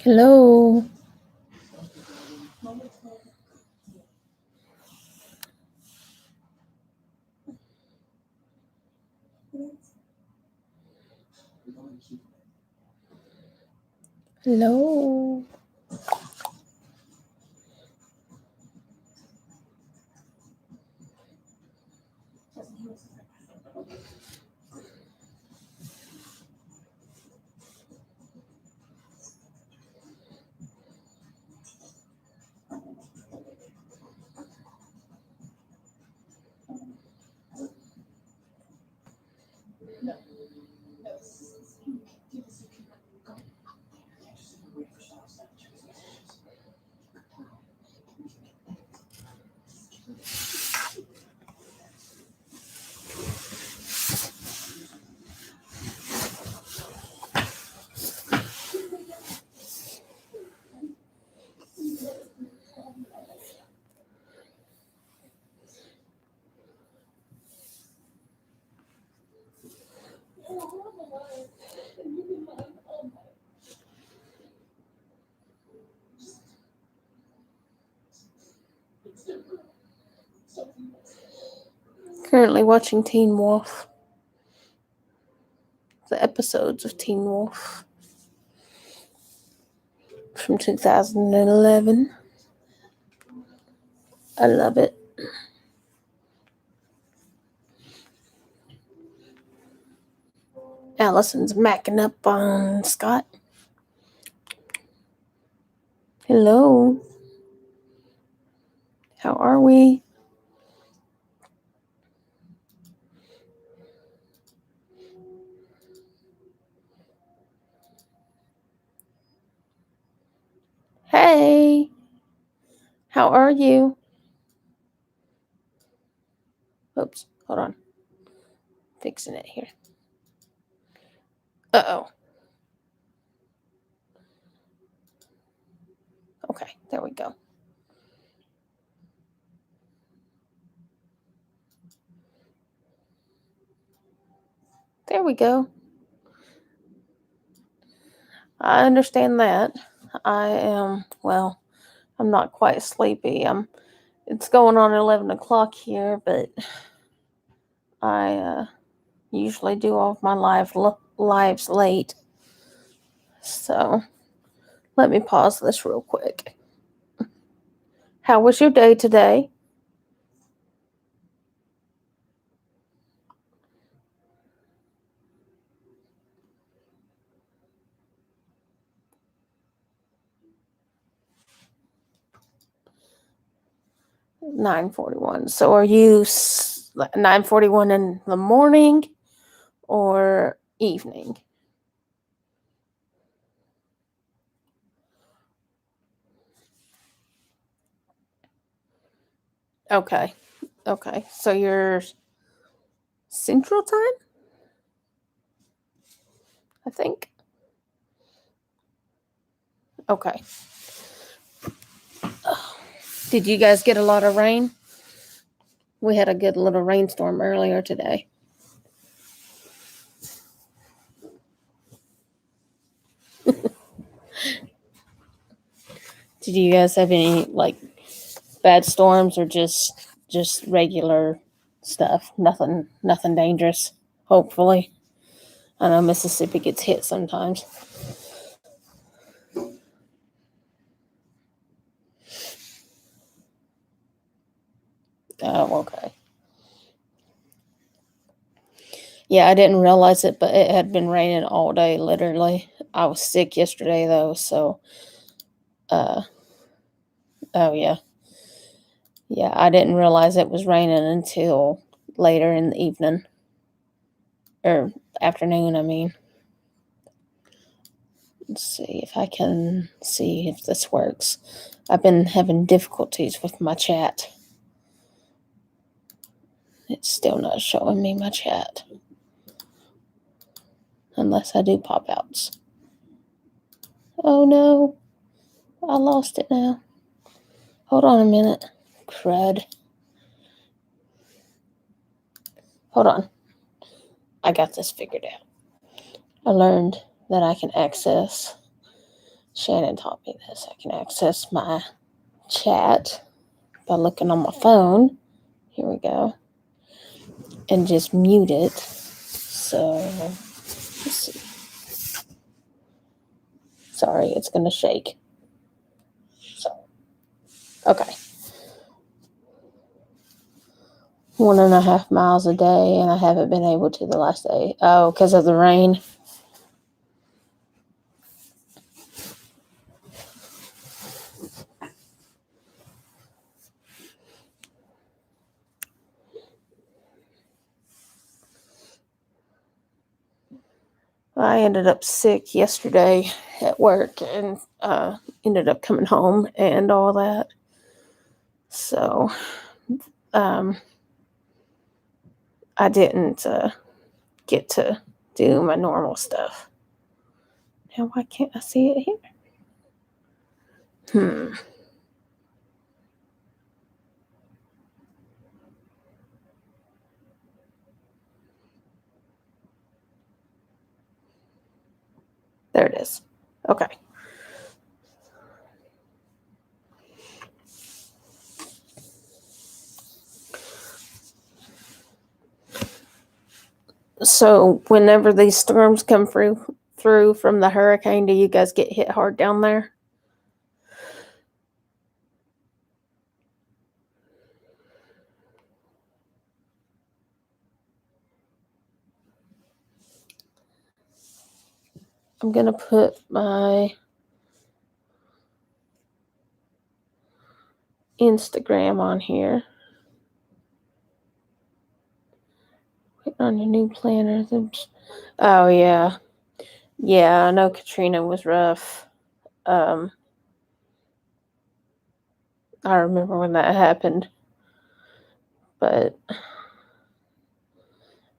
Hello. Hello. Currently watching Teen Wolf. The episodes of Teen Wolf from 2011. I love it. Allison's macking up on Scott. Hello. How are we? Hey. How are you? Oops. Hold on. Fixing it here. Uh-oh. Okay. There we go. There we go. I understand that. I'm not quite sleepy. It's going on 11 o'clock here, but I usually do all of my lives late. So let me pause this real quick. How was your day today? $9:41. So are you 9:41 in the morning or evening? Okay. Okay. So you're Central Time? I think. Okay. Did you guys get a lot of rain? We had a good little rainstorm earlier today. Did you guys have any bad storms or just regular stuff? Nothing dangerous, hopefully. I know Mississippi gets hit sometimes. Oh, okay. Yeah, I didn't realize it, but it had been raining all day, literally. I was sick yesterday though, so oh yeah. Yeah, I didn't realize it was raining until later in the evening. or afternoon, I mean. Let's see if I can see if this works. I've been having difficulties with my chat. It's still not showing me my chat. Unless I do pop outs. Oh no. I lost it now. Hold on a minute. Crud. Hold on. I got this figured out. I learned that I can access, Shannon taught me this, I can access my chat by looking on my phone. Here we go. And just mute it. So, let's see. Sorry, it's going to shake. So, okay. 1.5 miles a day, and I haven't been able to the last day. Oh, because of the rain. I ended up sick yesterday at work and ended up coming home and all that. So I didn't get to do my normal stuff. Now, why can't I see it here? There it is. Okay. So whenever these storms come through from the hurricane, do you guys get hit hard down there? I'm going to put my Instagram on here. Wait on your new planner. Oh, yeah. Yeah, I know Katrina was rough. I remember when that happened. But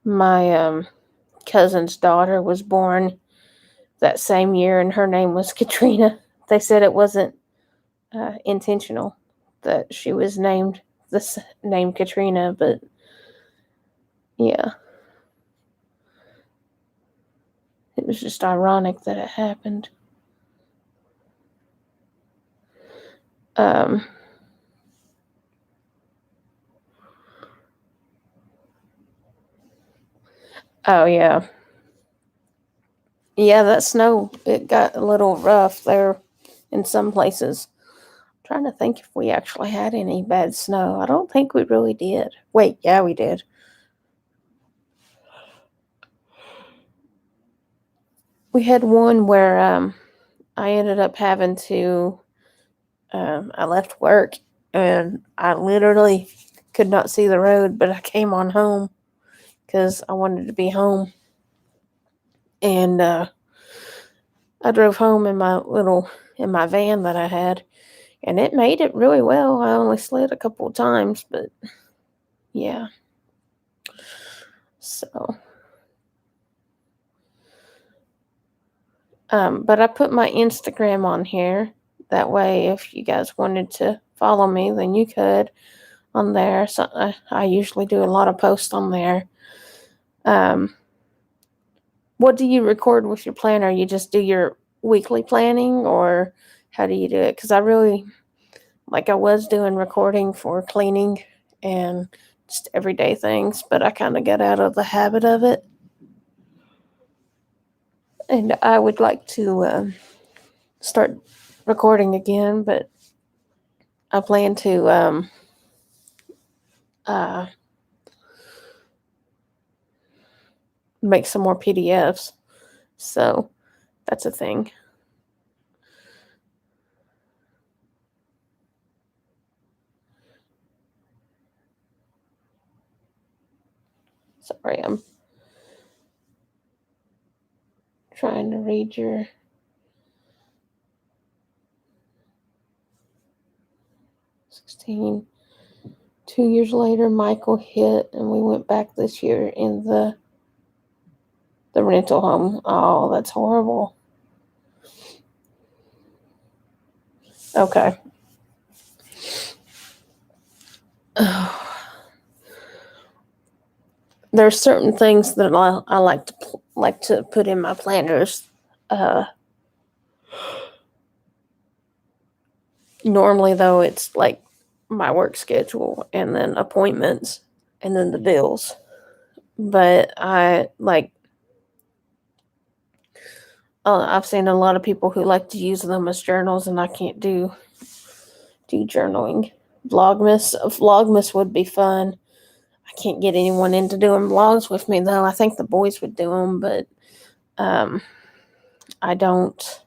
my cousin's daughter was born that same year, and her name was Katrina. They said it wasn't intentional that she was named this name Katrina, but yeah, it was just ironic that it happened. Oh yeah, that snow, it got a little rough there in some places. I'm trying to think if we actually had any bad snow. I don't think we really did. Wait, yeah, we did. We had one where I ended up having to, I left work and I literally could not see the road, but I came on home because I wanted to be home. And I drove home in my van that I had, and it made it really well. I only slid a couple of times, but yeah. So, but I put my Instagram on here. That way, if you guys wanted to follow me, then you could on there. So I usually do a lot of posts on there. What do you record with your planner? You just do your weekly planning, or how do you do it? Because I really, I was doing recording for cleaning and just everyday things, but I kind of got out of the habit of it. And I would like to start recording again, but I plan to make some more PDFs. So that's a thing. Sorry, I'm trying to read your 16. 2 years later, Michael hit, and we went back this year in the rental home. Oh, that's horrible. Okay. There's certain things that I like to put in my planners. Normally, though, it's like my work schedule and then appointments and then the bills. But I've seen a lot of people who like to use them as journals, and I can't do journaling. Vlogmas would be fun. I can't get anyone into doing vlogs with me, though. I think the boys would do them, but I don't.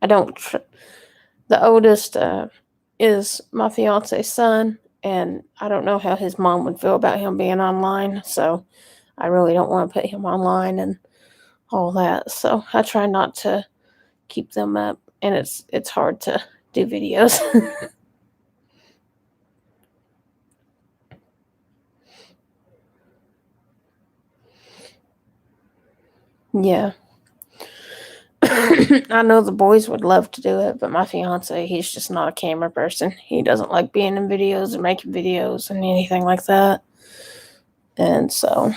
I don't. The oldest is my fiance's son, and I don't know how his mom would feel about him being online. So I really don't want to put him online and all that. So I try not to keep them up, and it's hard to do videos. Yeah. I know the boys would love to do it, but my fiance, he's just not a camera person. He doesn't like being in videos or making videos and anything like that. And so,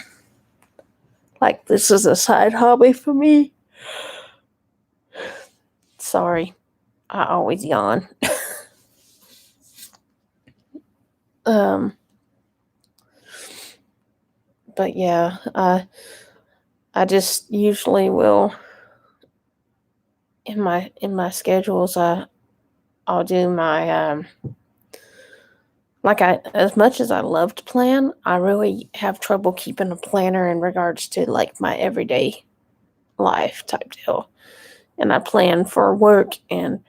like, this is a side hobby for me. Sorry, I always yawn. But yeah, I just usually will in my schedules. I'll do my as much as I love to plan, I really have trouble keeping a planner in regards to like my everyday life type deal. And I plan for work and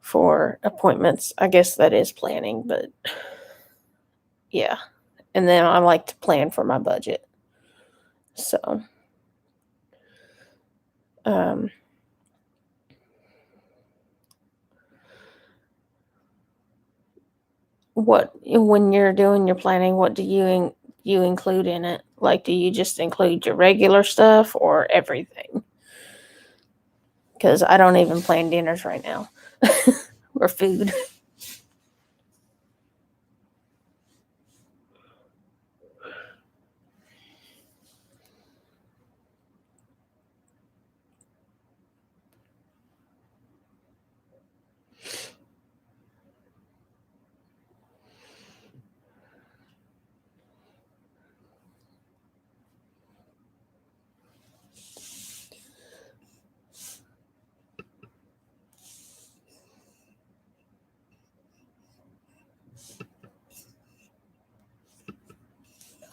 for appointments. I guess that is planning, but yeah. And then I like to plan for my budget. So, when you're doing your planning, what do you include in it? Like, do you just include your regular stuff or everything? Because I don't even plan dinners right now or food.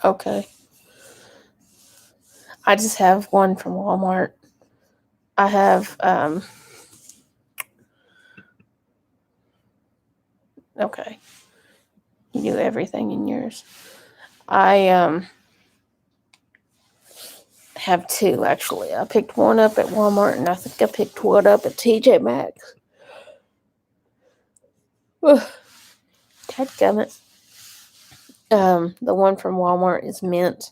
Okay. I just have one from Walmart. I have okay. You do everything in yours. I have two actually. I picked one up at Walmart, and I think I picked one up at TJ Maxx. Dadgummit. The one from Walmart is Mint.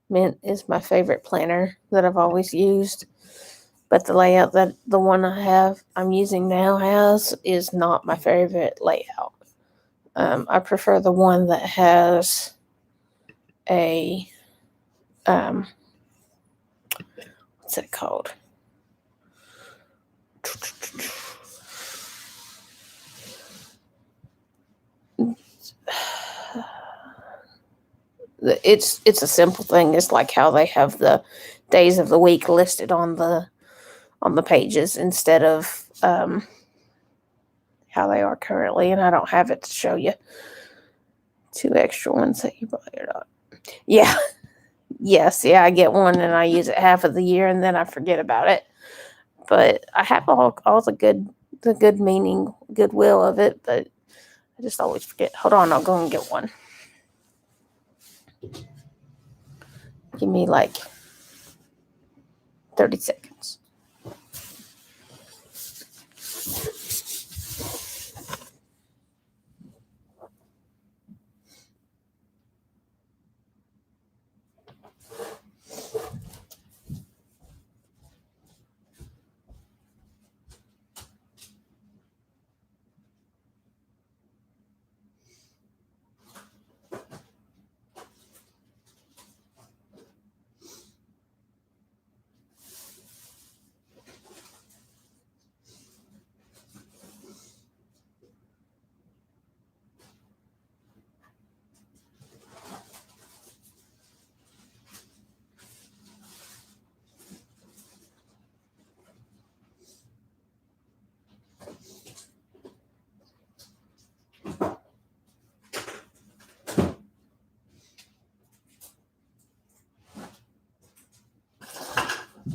Mint is my favorite planner that I've always used. But the layout that the one I'm using now has is not my favorite layout. I prefer the one that has a what's it called? It's a simple thing. It's like how they have the days of the week listed on the pages instead of how they are currently, and I don't have it to show you. 2 extra ones that you buy or not. Yeah. Yes, yeah, I get one and I use it half of the year and then I forget about it. But I have all the good meaning, goodwill of it, but I just always forget. Hold on, I'll go and get one. Give me like 30 seconds.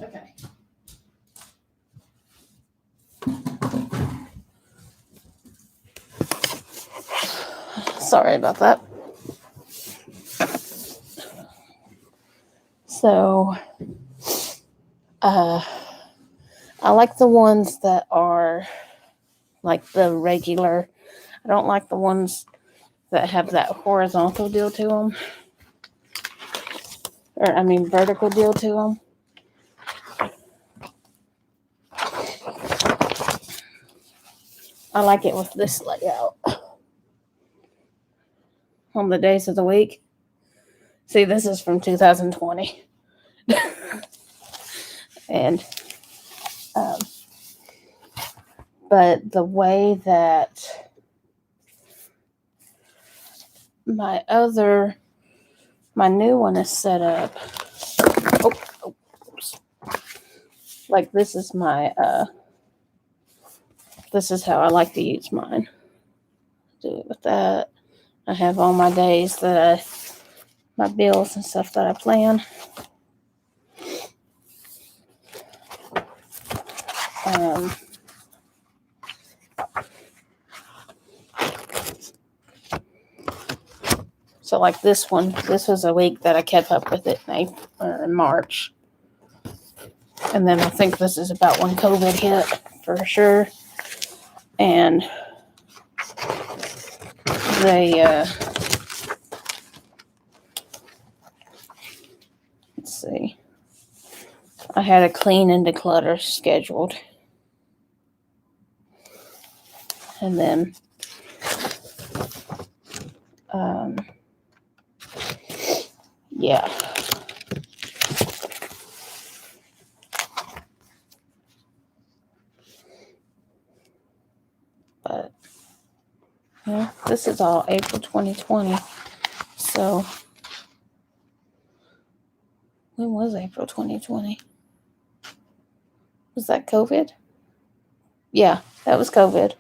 Okay. Sorry about that. So, I like the ones that are like the regular. I don't like the ones that have that horizontal deal to them. Or, I mean, vertical deal to them. I like it with this layout on the days of the week. See, this is from 2020. And, but the way that my new one is set up, like this is this is how I like to use mine. Do it with that. I have all my days my bills and stuff that I plan. So like this one, this was a week that I kept up with it in March. And then I think this is about when COVID hit for sure. And let's see. I had a clean and declutter scheduled. And then, yeah. But, yeah, this is all April 2020. So, when was April 2020? Was that COVID? Yeah, that was COVID.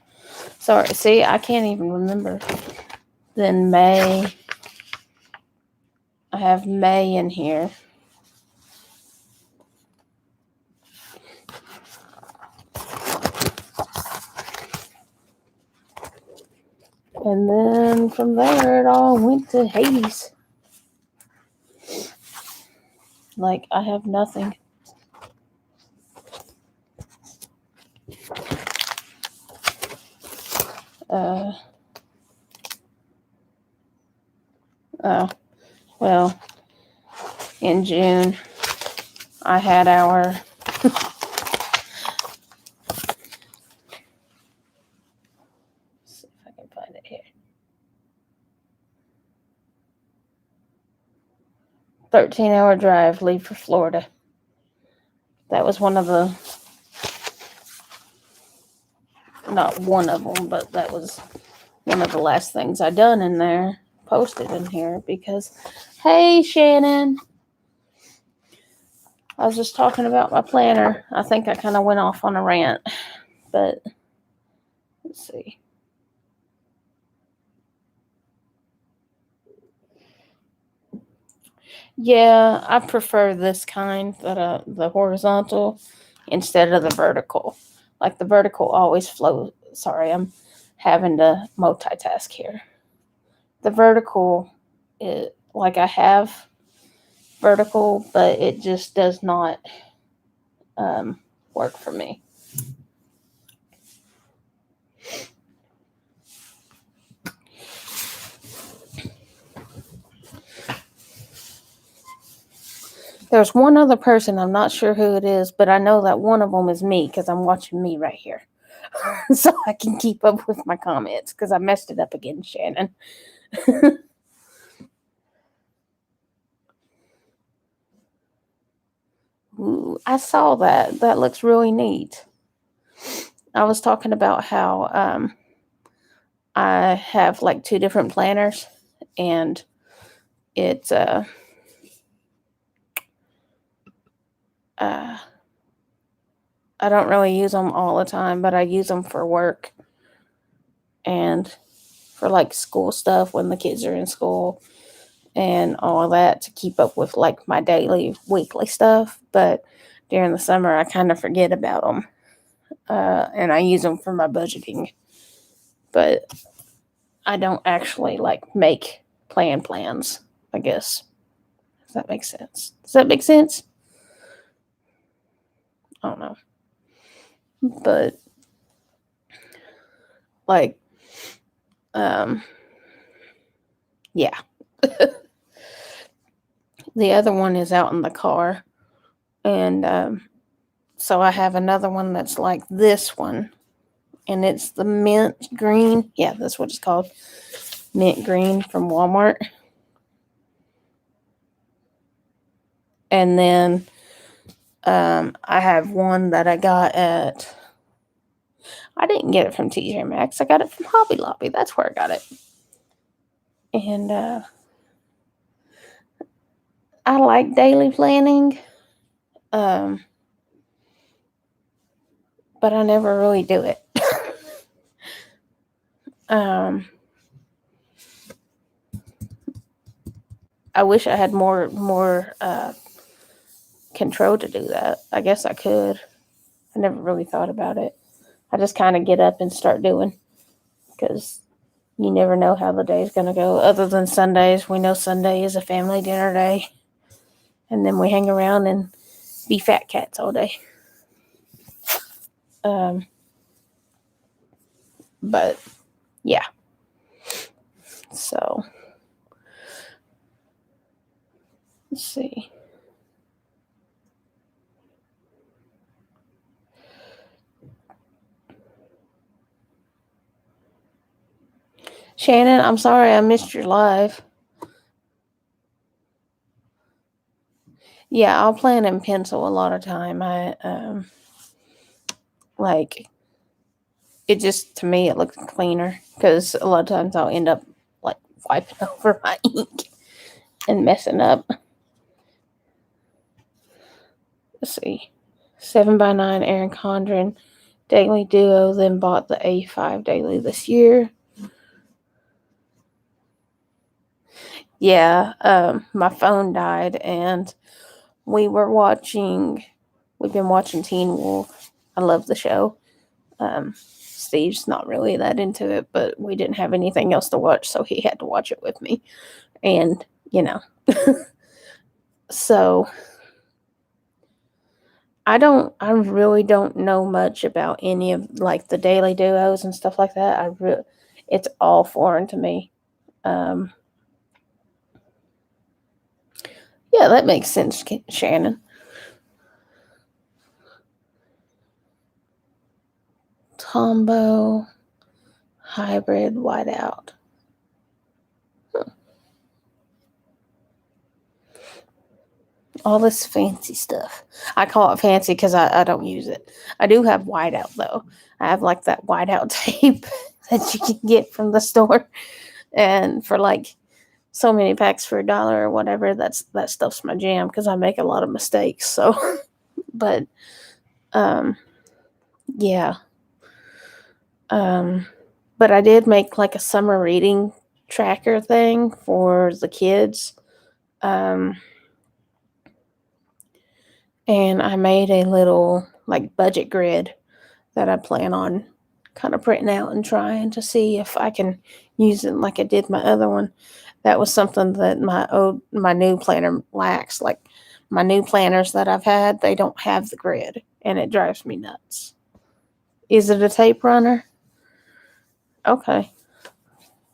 Sorry, see, I can't even remember. Then May. I have May in here. And then from there, it all went to Hades. Like, I have nothing. Well, in June, I had our see if I can find it here. 13-hour drive, leave for Florida. That was not one of them, but that was one of the last things I done in there, posted in here, because, hey, Shannon, I was just talking about my planner. I think I kind of went off on a rant, but let's see. Yeah, I prefer this kind, the horizontal, instead of the vertical. Like the vertical always flows. Sorry, I'm having to multitask here. The vertical, like I have vertical, but it just does not work for me. There's one other person, I'm not sure who it is, but I know that one of them is me because I'm watching me right here. So I can keep up with my comments because I messed it up again, Shannon. Ooh, I saw that. That looks really neat. I was talking about how I have like 2 different planners, and it's I don't really use them all the time, but I use them for work and for like school stuff when the kids are in school and all of that to keep up with like my daily, weekly stuff. But during the summer, I kind of forget about them, and I use them for my budgeting. But I don't actually like make plans, I guess. Does that make sense? Does that make sense? I don't know. But like, yeah. The other one is out in the car. And so I have another one that's like this one. And it's the mint green. Yeah, that's what it's called. Mint green from Walmart. And then I have one that I got at. I didn't get it from TJ Maxx. I got it from Hobby Lobby. That's where I got it. And I like daily planning. But I never really do it. I wish I had more control to do that. I guess I could. I never really thought about it. I just kind of get up and start doing because you never know how the day's going to go. Other than Sundays, we know Sunday is a family dinner day. And then we hang around and be fat cats all day. But yeah. So let's see. Shannon, I'm sorry I missed your live. Yeah, I'll plan in pencil a lot of time. I like it just to me it looks cleaner because a lot of times I'll end up like wiping over my ink and messing up. Let's see. 7x9 Erin Condren Daily Duo, then bought the A5 Daily this year. Yeah, my phone died and we've been watching Teen Wolf. I love the show. Steve's not really that into it, but we didn't have anything else to watch, so he had to watch it with me. And, so I really don't know much about any of like the daily duos and stuff like that. It's all foreign to me. Yeah, that makes sense, Shannon. Tombow hybrid whiteout. All this fancy stuff. I call it fancy because I don't use it. I do have whiteout though. I have like that whiteout tape that you can get from the store, and for like so many packs for $1 or whatever. That stuff's my jam because I make a lot of mistakes. So, but yeah. But I did make like a summer reading tracker thing for the kids. And I made a little like budget grid that I plan on kind of printing out and trying to see if I can use it like I did my other one. That was something that my new planner lacks. Like my new planners that I've had, they don't have the grid, and it drives me nuts. Is it a tape runner? Okay,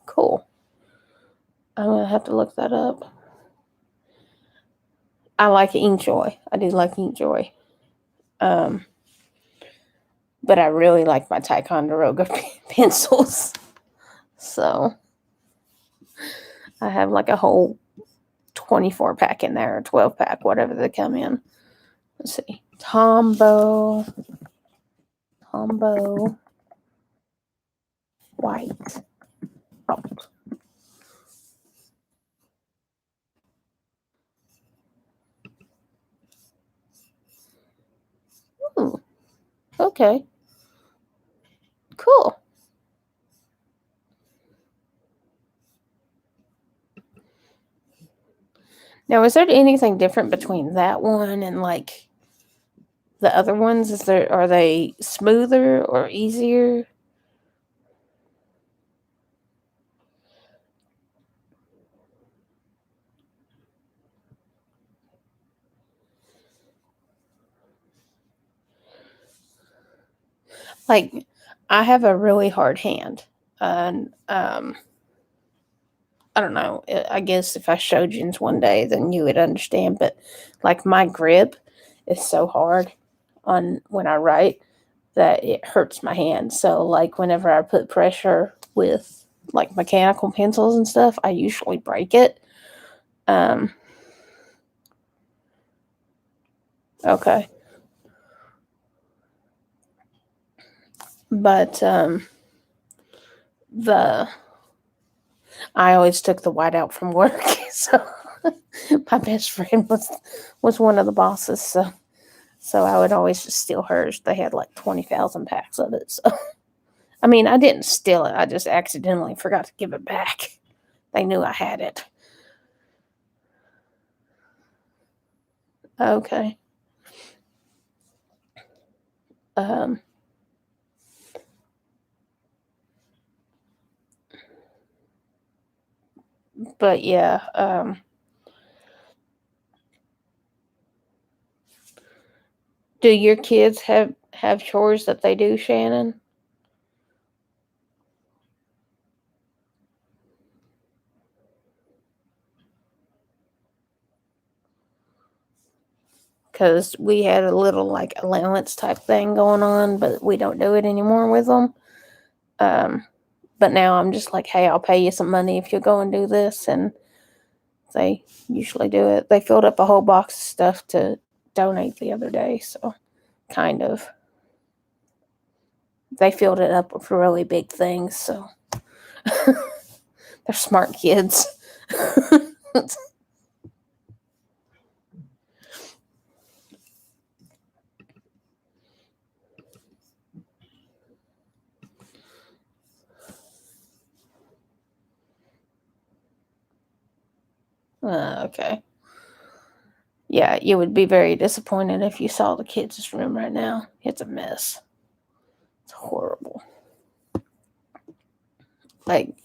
cool. I'm gonna have to look that up. I like Inkjoy. I do like Inkjoy. Um, but I really like my Ticonderoga pencils. So I have like a whole 24 pack in there, or 12 pack, whatever they come in. Let's see. Tombow White. Oh, okay. Cool. Now, is there anything different between that one and like the other ones? Are they smoother or easier? Like, I have a really hard hand, and I don't know. I guess if I showed you one day, then you would understand. But like my grip is so hard on when I write that it hurts my hand. So like whenever I put pressure with like mechanical pencils and stuff, I usually break it. Um, okay, but the I always took the white out from work, so my best friend was one of the bosses. So I would always just steal hers. They had like 20,000 packs of it. So I mean, I didn't steal it. I just accidentally forgot to give it back. They knew I had it. Okay. Um, but yeah, do your kids have chores that they do, Shannon? Because we had a little like allowance type thing going on, but we don't do it anymore with them. Um, but now I'm just like, hey, I'll pay you some money if you'll go and do this, and they usually do it. They filled up a whole box of stuff to donate the other day, so kind of. They filled it up with really big things, so they're smart kids. Okay. Yeah, you would be very disappointed if you saw the kids' room right now. It's a mess. It's horrible. Like,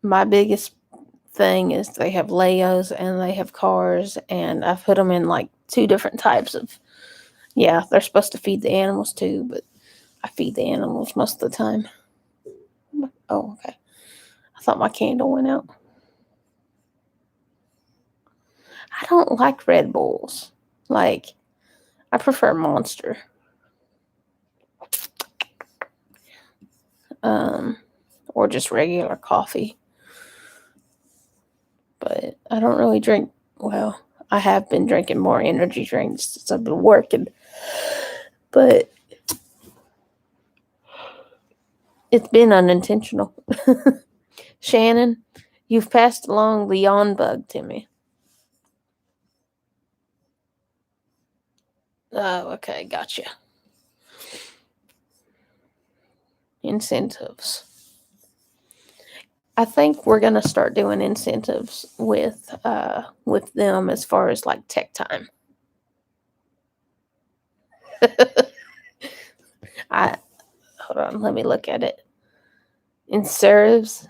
my biggest thing is they have Legos and they have cars, and I've put them in like two different types of. Yeah, they're supposed to feed the animals too, but I feed the animals most of the time. Oh, okay. I thought my candle went out. I don't like Red Bulls. Like, I prefer Monster. Um, or just regular coffee. But I don't really drink. Well, I have been drinking more energy drinks since I've been working, but it's been unintentional. Shannon, you've passed along the yawn bug to me. Oh, okay, gotcha. Incentives. I think we're gonna start doing incentives with them as far as like tech time. I Hold on, let me look at it. In serifs.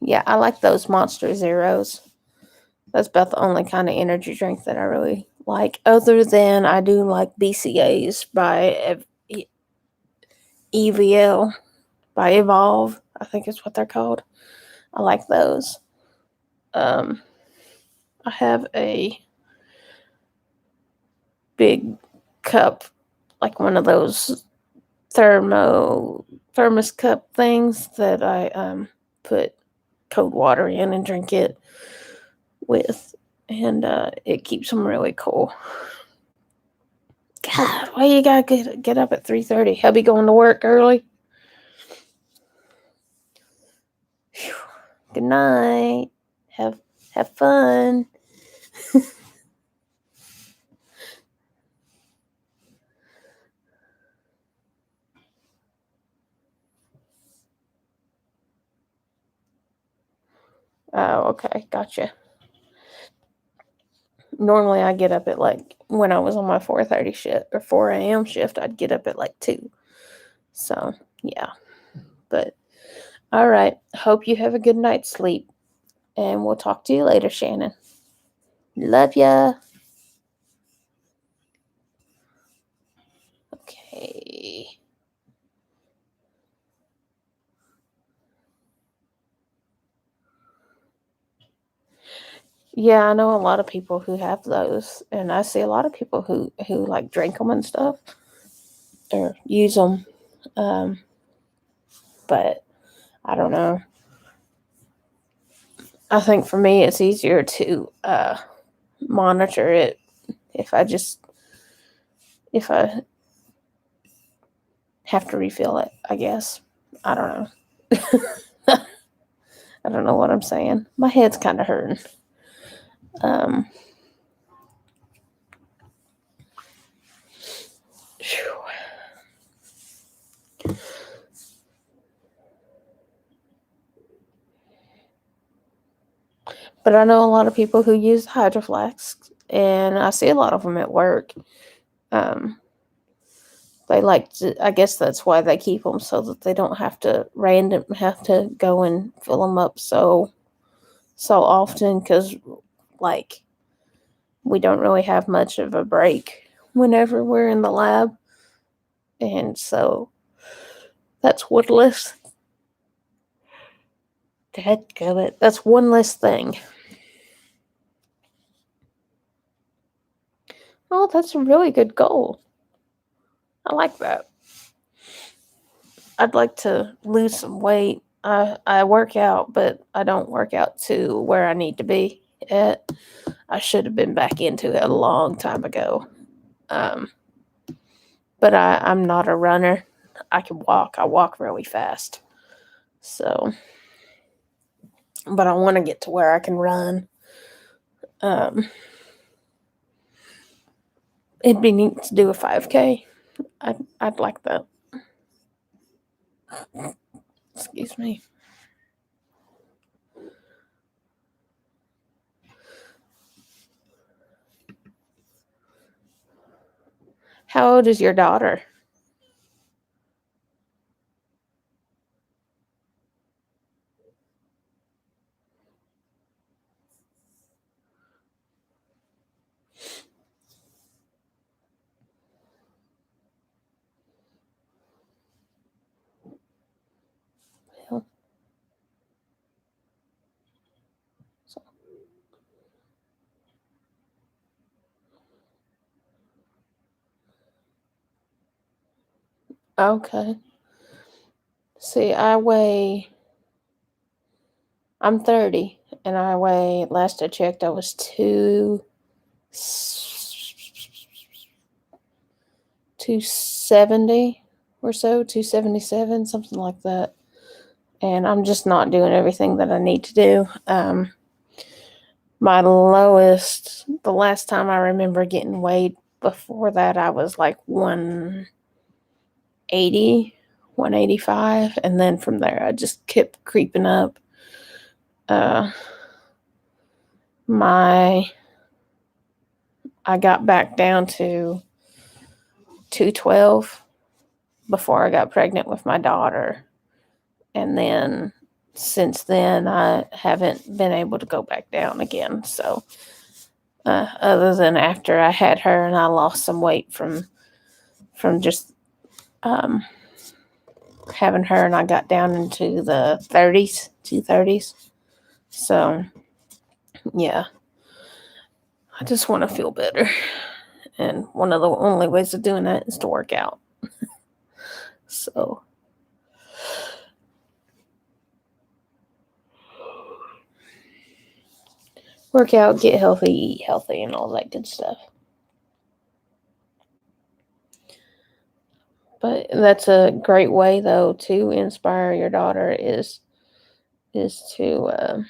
Yeah, I like those Monster Zeros. That's about the only kind of energy drink that I really like. Other than I do like BCAs by EVL, by Evolve, I think is what they're called. I like those. I have a big cup, like one of those thermos cup things that I put cold water in and drink it with, and it keeps them really cool. God, why you gotta get up at 3:30? Hubby going to work early. Whew. Good night. Have fun. Oh, okay, gotcha. Normally I get up at like when I was on my 4:30 shift or 4 a.m. shift, I'd get up at like 2. So yeah. But all right. Hope you have a good night's sleep. And we'll talk to you later, Shannon. Love ya. Okay. Yeah, I know a lot of people who have those, and I see a lot of people who like drink them and stuff or use them. But I don't know. I think for me, it's easier to monitor it if I have to refill it. I guess I don't know. I don't know what I'm saying. My head's kind of hurting. Um, but I know a lot of people who use Hydro Flasks, and I see a lot of them at work. Um, they like to, I guess that's why they keep them so that they don't have to go and fill them up so often, because like we don't really have much of a break whenever we're in the lab, and so that's one less. Dadgummit, that's one less thing. Oh, that's a really good goal. I like that. I'd like to lose some weight. I work out, but I don't work out to where I need to be at. I should have been back into it a long time ago. Um, but I'm not a runner. I can walk. I walk really fast. So, but I want to get to where I can run. Um, it'd be neat to do a 5K. I'd like that. Excuse me. How old is your daughter? Okay. See, I'm 30, and I weigh, last I checked, I was 270 or so, 277, something like that. And I'm just not doing everything that I need to do. My lowest, the last time I remember getting weighed before that, I was like 180, 185, and then from there I just kept creeping up. My I got back down to 212 before I got pregnant with my daughter, and then since then I haven't been able to go back down again. So other than after I had her and I lost some weight from just having her, and I got down into the 30s, 230s. So yeah, I just want to feel better. And one of the only ways of doing that is to work out. So work out, get healthy, eat healthy, and all that good stuff. But that's a great way, though, to inspire your daughter is to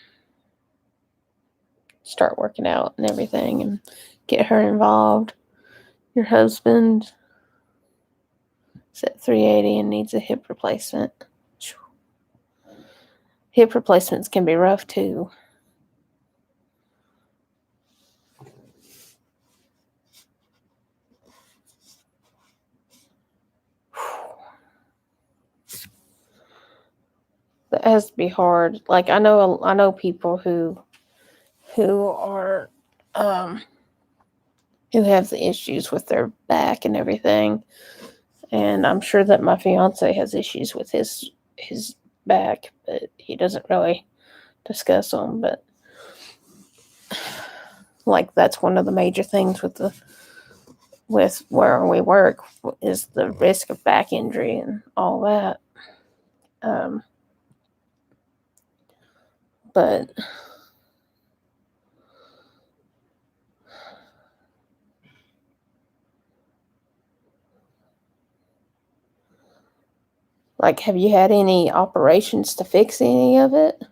start working out and everything and get her involved. Your husband is at 380 and needs a hip replacement. Hip replacements can be rough, too. That has to be hard. Like I know people who are who have the issues with their back and everything, and I'm sure that my fiance has issues with his back, but he doesn't really discuss them. But like that's one of the major things with where we work is the risk of back injury and all that. But like, have you had any operations to fix any of it?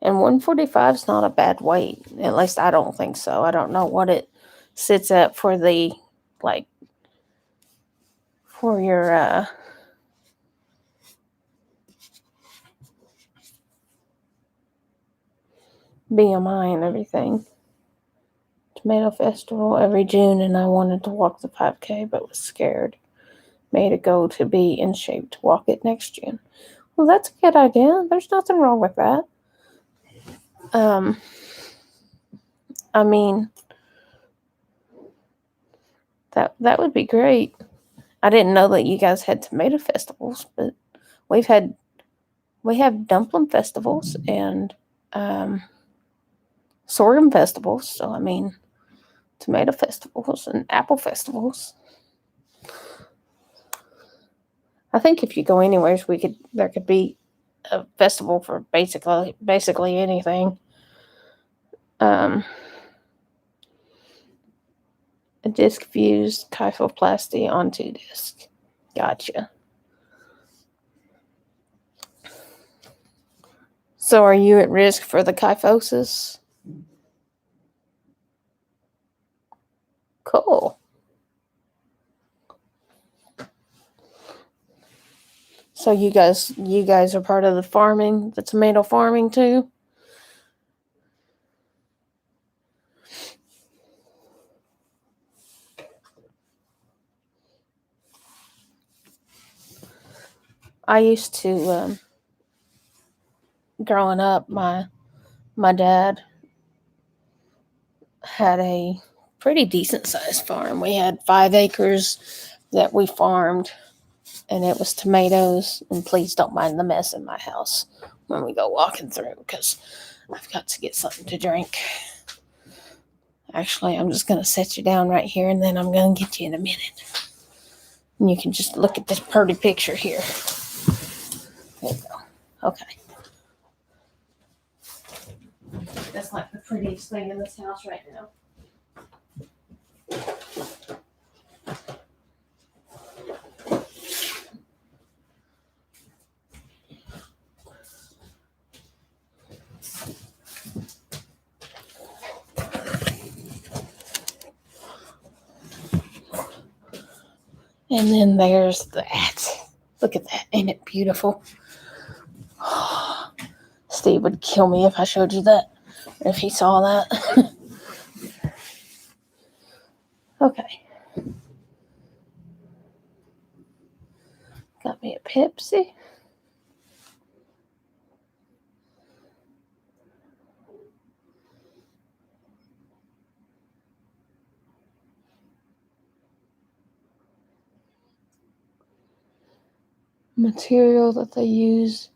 And 145 is not a bad weight. At least I don't think so. I don't know what it sits at for the, like, for your, BMI and everything. Tomato Festival every June, and I wanted to walk the 5K, but was scared. Made a goal to be in shape to walk it next June. Well, that's a good idea. There's nothing wrong with that. I mean, that would be great. I didn't know that you guys had tomato festivals, but we have dumpling festivals and sorghum festivals. So I mean, tomato festivals and apple festivals. I think if you go anywhere, there could be a festival for basically anything. A disc fused kyphoplasty on 2 discs. Gotcha. So are you at risk for the kyphosis? Cool. So you guys are part of the farming, the tomato farming too? I used to, growing up, my dad had a pretty decent sized farm. We had 5 acres that we farmed, and it was tomatoes. And please don't mind the mess in my house when we go walking through, because I've got to get something to drink. Actually, I'm just going to set you down right here, and then I'm going to get you in a minute. And you can just look at this pretty picture here. There you go. Okay. That's like the prettiest thing in this house right now. And then there's that. Look at that. Ain't it beautiful? Steve would kill me if I showed you that. If he saw that. Okay. Got me a Pepsi. Material that they use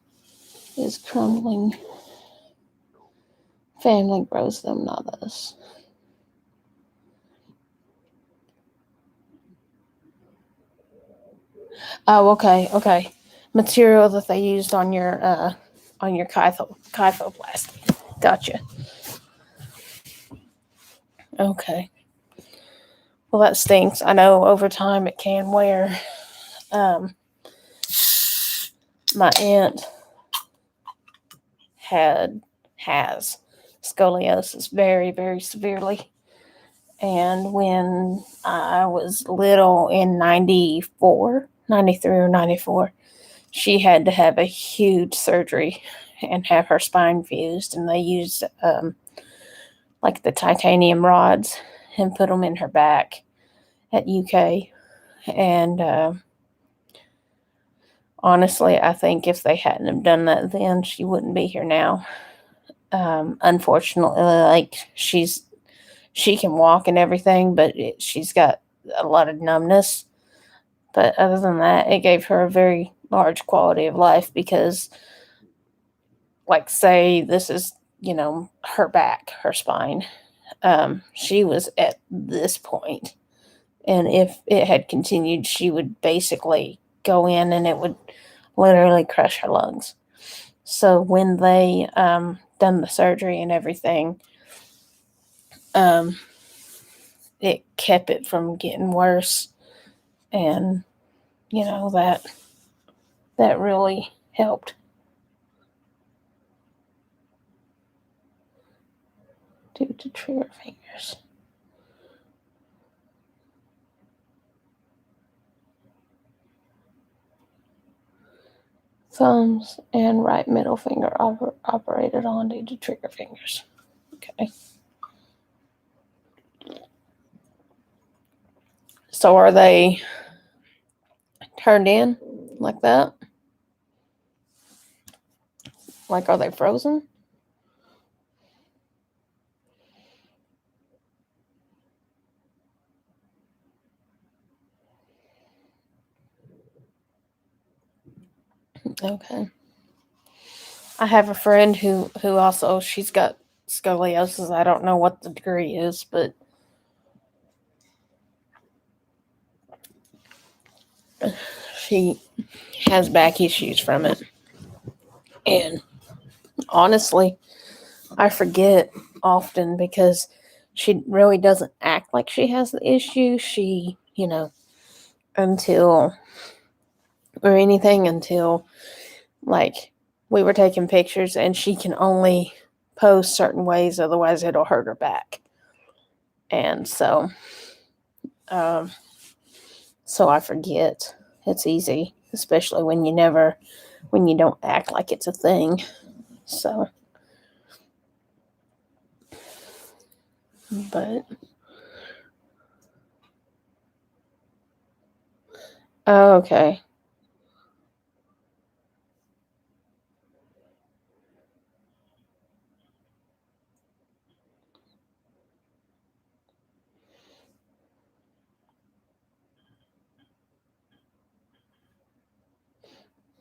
is crumbling. Family grows them, not us. Oh, okay. Material that they used on your kyphoplasty. Gotcha. Okay. Well, that stinks. I know over time it can wear. My aunt has scoliosis very, very severely. And when I was little in 94, 93 or 94, she had to have a huge surgery and have her spine fused. And they used like the titanium rods and put them in her back at UK. And honestly, I think if they hadn't have done that then, she wouldn't be here now. Unfortunately, like she can walk and everything, but she's got a lot of numbness. But other than that, it gave her a very large quality of life because, like, say this is, her back, her spine. She was at this point, and if it had continued, she would basically go in and it would literally crush her lungs. So when they done the surgery and everything, it kept it from getting worse, and that really helped. Due to trigger fingers. Thumbs and right middle finger operated on due to trigger fingers. Okay. So are they turned in like that? Like, are they frozen? Okay. I have a friend who also, she's got scoliosis. I don't know what the degree is, but she has back issues from it. And honestly, I forget often because she really doesn't act like she has the issue. She, until like we were taking pictures and she can only pose certain ways, otherwise it'll hurt her back. And so I forget. It's easy, especially when you don't act like it's a thing. So, but okay.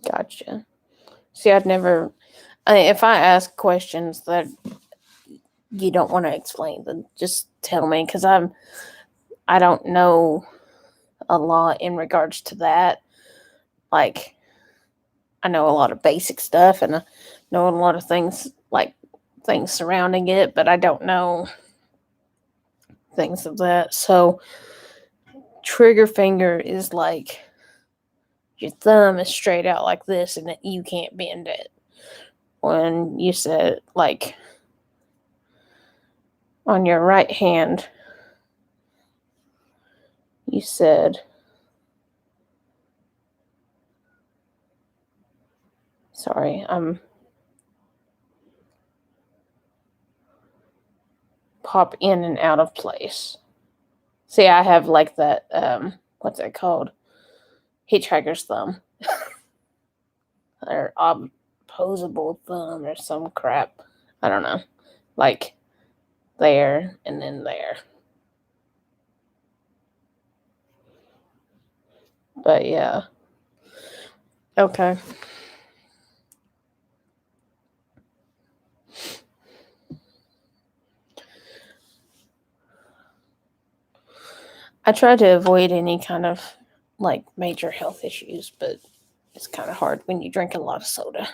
Gotcha. See, if I ask questions that you don't want to explain, then just tell me, because I don't know a lot in regards to that. Like, I know a lot of basic stuff and I know a lot of things, like things surrounding it, but I don't know things of that. So, trigger finger is like your thumb is straight out like this and you can't bend it. When you said, like, on your right hand, you said Sorry, I'm pop in and out of place. See, I have like that, what's it called? Hitchhiker's thumb. Or opposable thumb or some crap. I don't know. Like there and then there. But yeah. Okay. I try to avoid any kind of like major health issues, but it's kind of hard when you drink a lot of soda.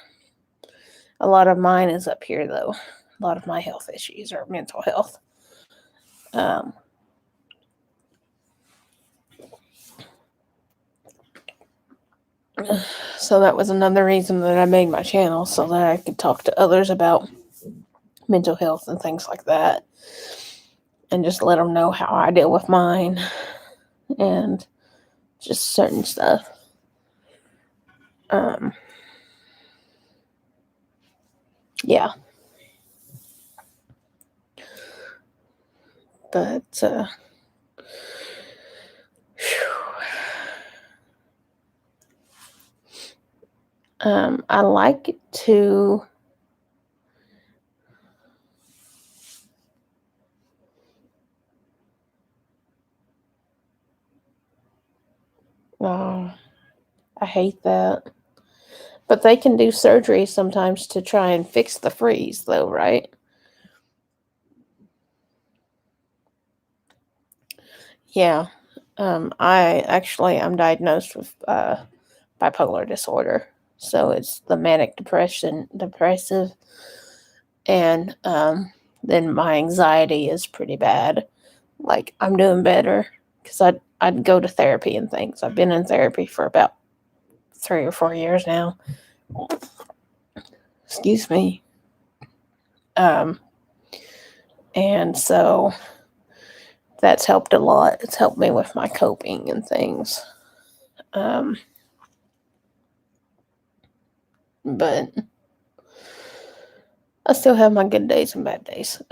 A lot of mine is up here, though. A lot of my health issues are mental health. Um, so that was another reason that I made my channel so that I could talk to others about mental health and things like that, and just let them know how I deal with mine and just certain stuff. Yeah, but I like to. Oh, I hate that. But they can do surgery sometimes to try and fix the freeze, though, right? Yeah. I'm diagnosed with bipolar disorder. So it's the manic depressive, and then my anxiety is pretty bad. Like I'm doing better because I'd go to therapy and things. I've been in therapy for about 3 or 4 years now. Excuse me. Um, and so that's helped a lot. It's helped me with my coping and things. Um, but I still have my good days and bad days.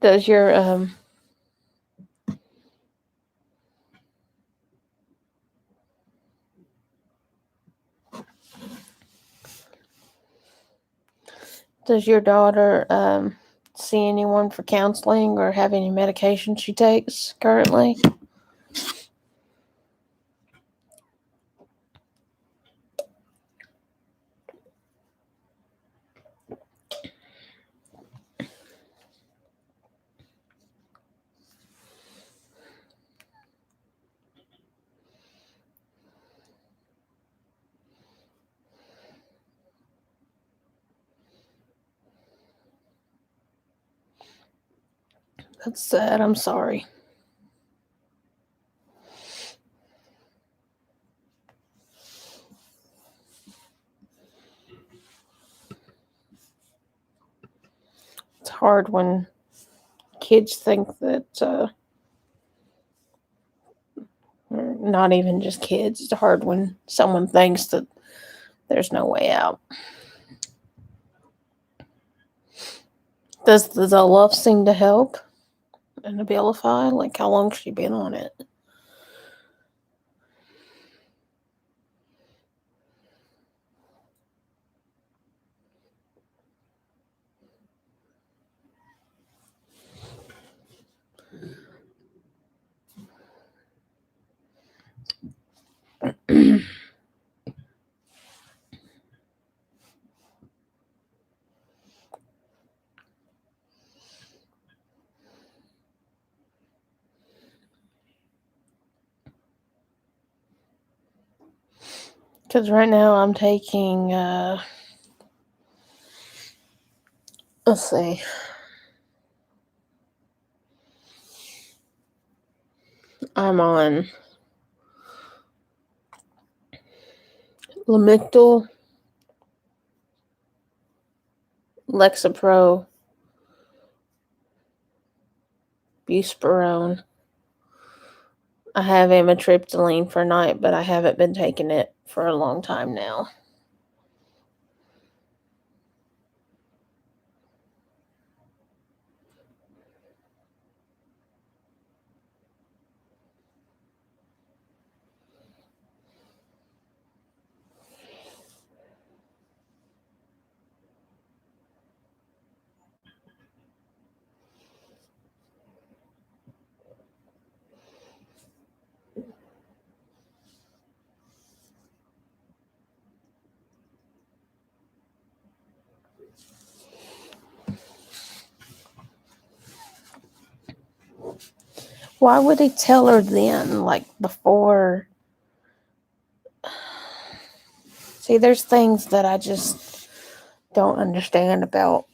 Does your daughter see anyone for counseling or have any medication she takes currently? That's sad. I'm sorry. It's hard when kids think that, or not even just kids, it's hard when someone thinks that there's no way out. Does the Zoloft seem to help in Abilify? Like, how long's she been on it? Because right now I'm taking, let's see, I'm on Lamictal, Lexapro, Buspirone. I have amitriptyline for night, but I haven't been taking it for a long time now. Why would he tell her then, like before? See, there's things that I just don't understand about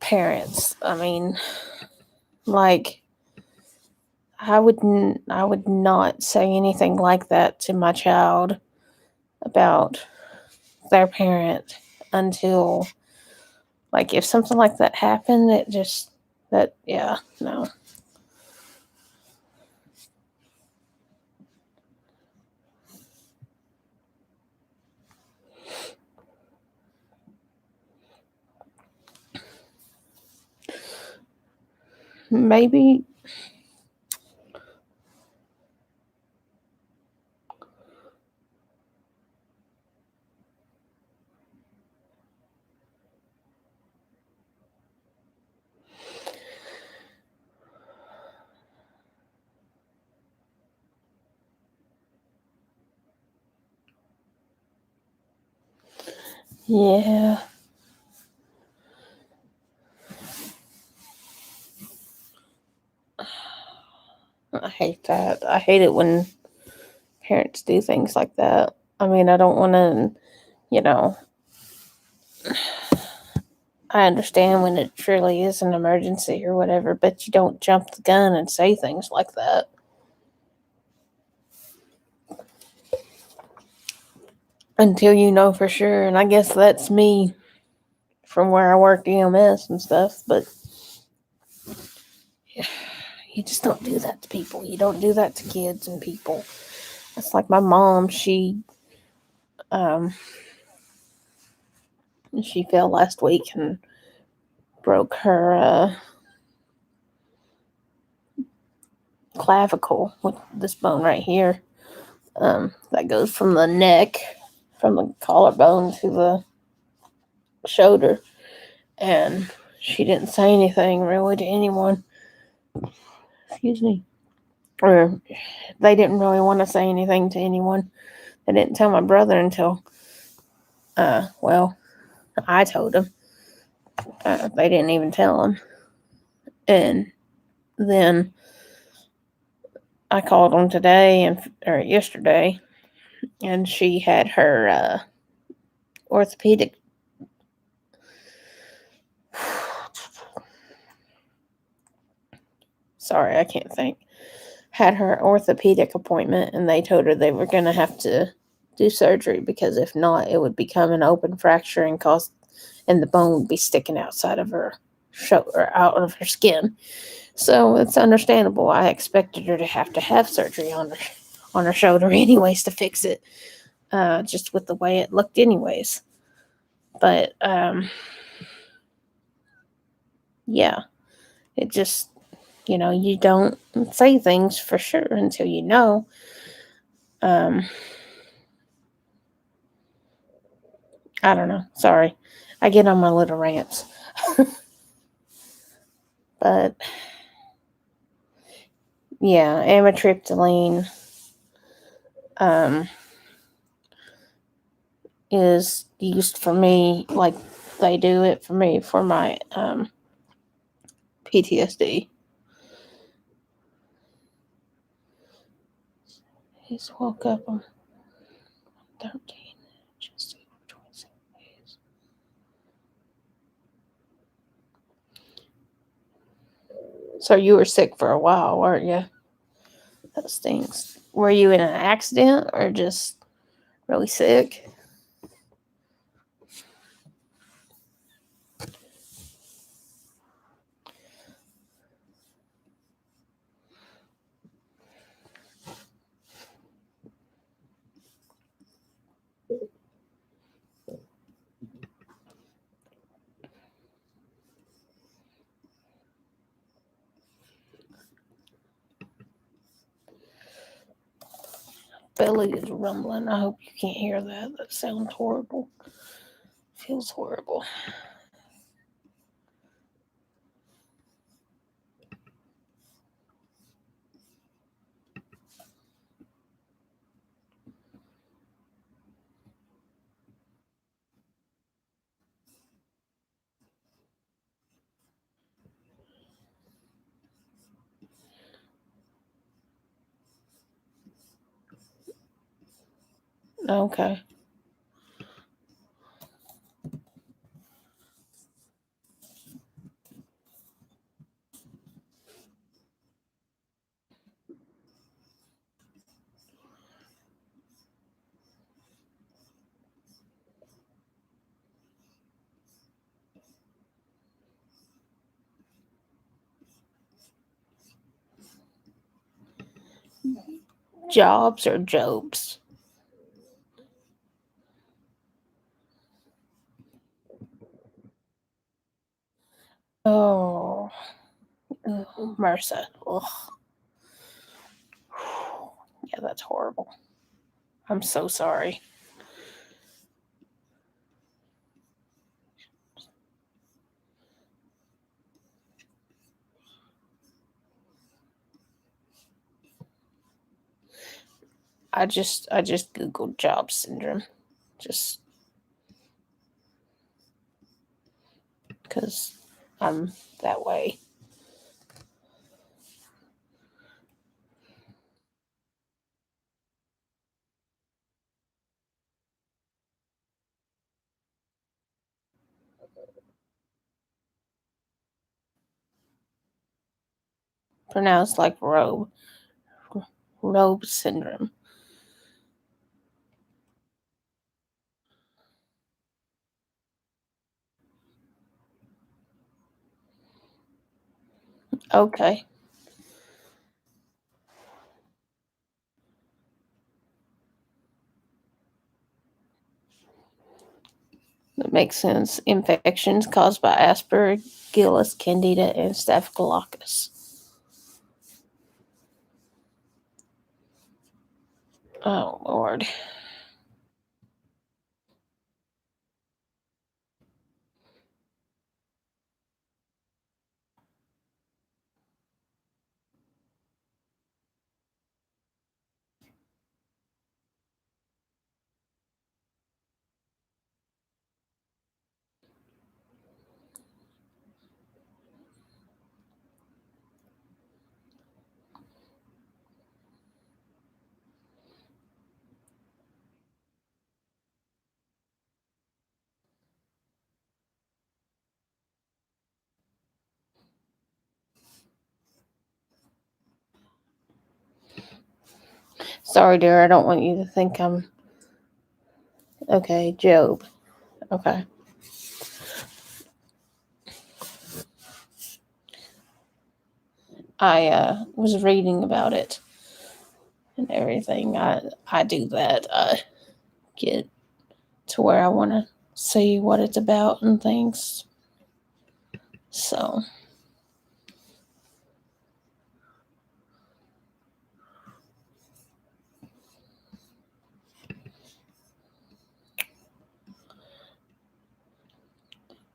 parents. I mean, like I would not say anything like that to my child about their parent until, like, if something like that happened, yeah, no. Maybe. Yeah, I hate that. I hate it when parents do things like that. I mean, I don't want to, you know, I understand when it truly is an emergency or whatever, but you don't jump the gun and say things like that until you know for sure. And I guess that's me from where I worked EMS and stuff, but you just don't do that to people. You don't do that to kids and people. It's like my mom, um she fell last week and broke her clavicle with this bone right here. That goes from the neck, from the collarbone to the shoulder. And she didn't say anything really to anyone. Excuse me. Or they didn't really want to say anything to anyone. They didn't tell my brother until, well, I told him. They didn't even tell him. And then I called him today or yesterday, and she had her orthopedic. Sorry, I can't think. Had her orthopedic appointment, and they told her they were going to have to do surgery because if not, it would become an open fracture and the bone would be sticking outside of her shoulder, out of her skin. So it's understandable. I expected her to have surgery on her shoulder anyways to fix it, just with the way it looked anyways. But yeah, it just, you don't say things for sure until you know. I don't know. Sorry. I get on my little rants. But yeah, amitriptyline is used for me, like they do it for me for my PTSD. He's woke up on 13. Just 27 days. So you were sick for a while, weren't you? That stinks. Were you in an accident or just really sick? Belly is rumbling. I hope you can't hear that. That sounds horrible. Feels horrible. Okay. Jobs or Jobs? Oh, MRSA. Ugh. Yeah, that's horrible. I'm so sorry. I just googled job syndrome, just because I'm that way. Pronounced like robe syndrome. Okay, that makes sense. Infections caused by Aspergillus, Candida, and Staphylococcus. Oh Lord. Sorry, dear. I don't want you to think I'm okay. Job. Okay. I was reading about it and everything. I do that. I get to where I want to see what it's about and things. So,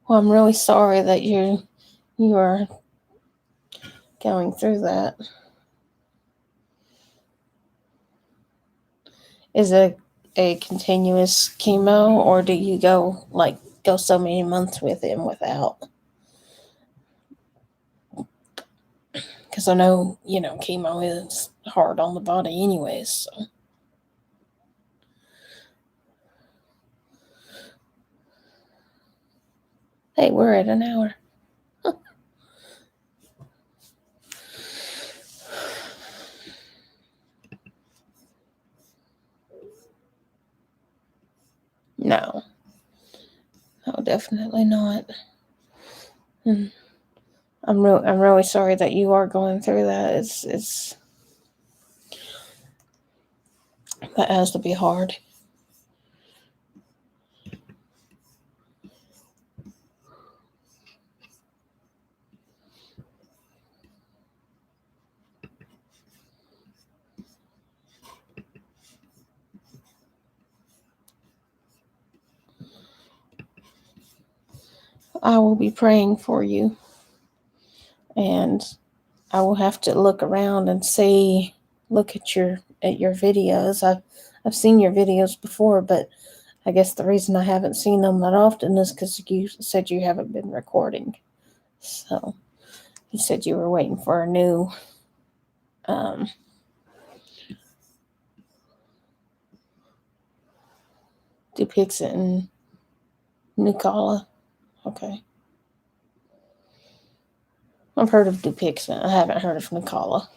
well, I'm really sorry that you are going through that. Is it a continuous chemo, or do you go so many months with him without? Because I know chemo is hard on the body, anyways. So. Hey, we're at an hour. No, definitely not. And I'm really sorry that you are going through that. It's that has to be hard. I will be praying for you, and I will have to look around and look at your videos. I've seen your videos before, but I guess the reason I haven't seen them that often is because you said you haven't been recording. So you said you were waiting for a new um, Dupixent and Nucala. Okay. I've heard of Dupixent. I haven't heard of Nucala.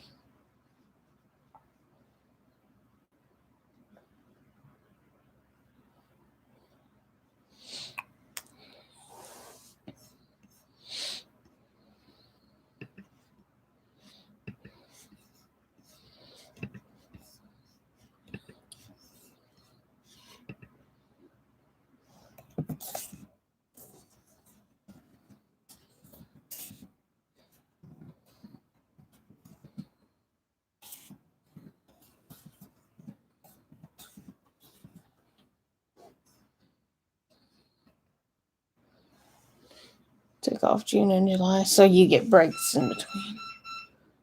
Took off June and July, so you get breaks in between.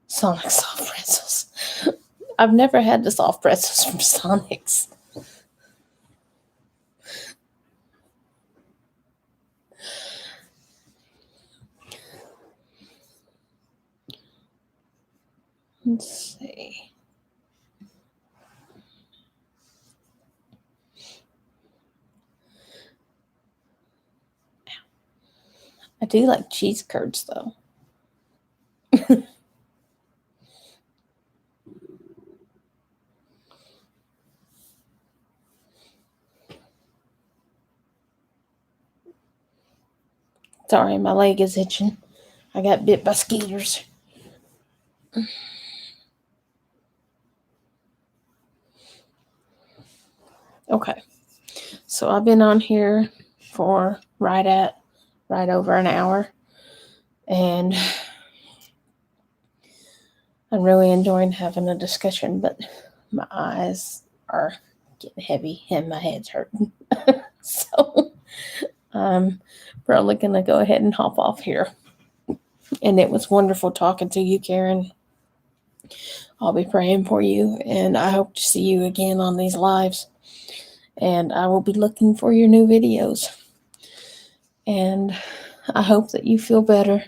Sonic soft pretzels. I've never had the soft pretzels from Sonic's. Let's see. I do like cheese curds though. Sorry, my leg is itching. I got bit by skeeters. Okay. So I've been on here for right over an hour, and I'm really enjoying having a discussion, but my eyes are getting heavy and my head's hurting. So I'm probably going to go ahead and hop off here. And it was wonderful talking to you, Karen. I'll be praying for you, and I hope to see you again on these lives. And I will be looking for your new videos. And I hope that you feel better.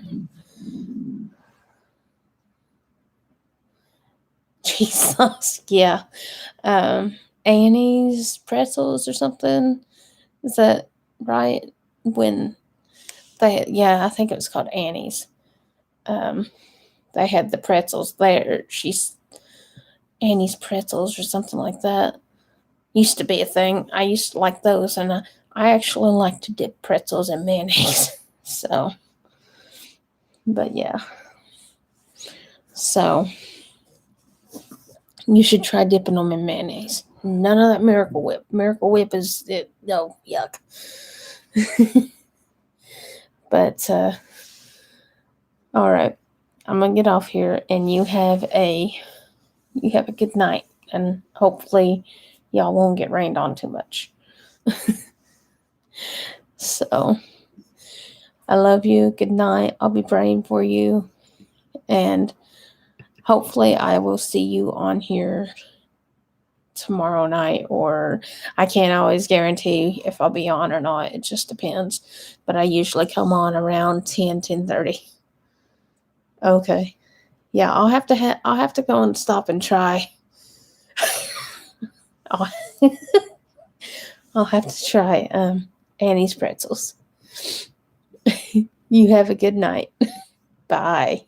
Jesus, yeah. Annie's pretzels or something. Is that right? When yeah, I think it was called Annie's. They had the pretzels there. Annie's pretzels or something like that. Used to be a thing. I used to like those, and I actually like to dip pretzels in mayonnaise. So, but yeah. So, you should try dipping them in mayonnaise. None of that Miracle Whip. Miracle Whip is it? No, yuck. But all right, I'm gonna get off here, and you have a good night, and hopefully y'all won't get rained on too much. So I love you. Good night. I'll be praying for you, and hopefully I will see you on here tomorrow night, or I can't always guarantee if I'll be on or not. It just depends. But I usually come on around 10:30. Okay. Yeah, I'll have to go and stop and try. I'll, I'll have to try Annie's pretzels. You have a good night. Bye.